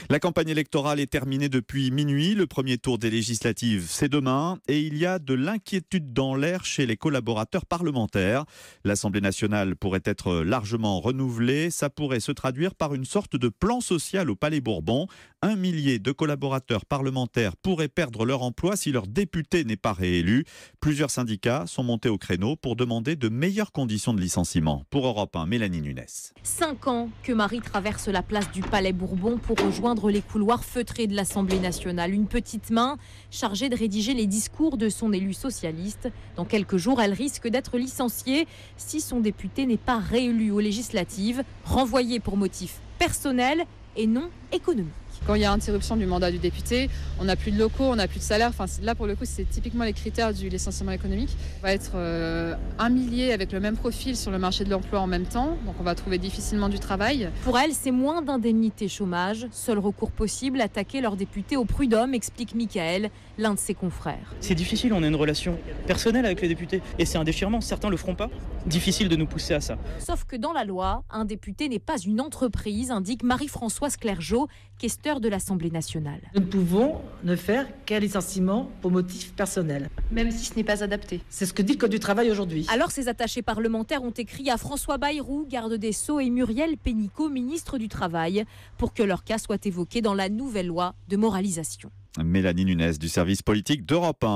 La campagne électorale est terminée depuis minuit. Le premier tour des législatives, c'est demain. Et il y a de l'inquiétude dans l'air chez les collaborateurs parlementaires. L'Assemblée nationale pourrait être largement renouvelée. Ça pourrait se traduire par une sorte de plan social au Palais Bourbon. 1 millier de collaborateurs parlementaires pourraient perdre leur emploi si leur député n'est pas réélu. Plusieurs syndicats sont montés au créneau pour demander de meilleures conditions de licenciement. Pour Europe 1, Mélanie Nunes. 5 ans que Marie traverse la place du Palais Bourbon pour rejoindre les couloirs feutrés de l'Assemblée nationale. Une petite main chargée de rédiger les discours de son élu socialiste. Dans quelques jours, elle risque d'être licenciée si son député n'est pas réélu aux législatives, renvoyé pour motif personnel et non économique. Quand il y a interruption du mandat du député, on n'a plus de locaux, on n'a plus de salaire. Enfin, là, pour le coup, c'est typiquement les critères du licenciement économique. On va être 1 millier avec le même profil sur le marché de l'emploi en même temps. Donc, on va trouver difficilement du travail. Pour elle, c'est moins d'indemnité chômage. Seul recours possible, attaquer leur député au prud'homme, explique Michael, l'un de ses confrères. C'est difficile, on a une relation personnelle avec les députés. Et c'est un déchirement, certains ne le feront pas. Difficile de nous pousser à ça. Sauf que dans la loi, un député n'est pas une entreprise, indique Marie-Françoise Clergeau, questeur de l'Assemblée nationale. Nous ne pouvons ne faire qu'un licenciement pour motif personnel. Même si ce n'est pas adapté. C'est ce que dit le Code du travail aujourd'hui. Alors ces attachés parlementaires ont écrit à François Bayrou, garde des Sceaux, et Muriel Pénicaud, ministre du Travail, pour que leur cas soit évoqué dans la nouvelle loi de moralisation. Mélanie Nunes du service politique d'Europe 1.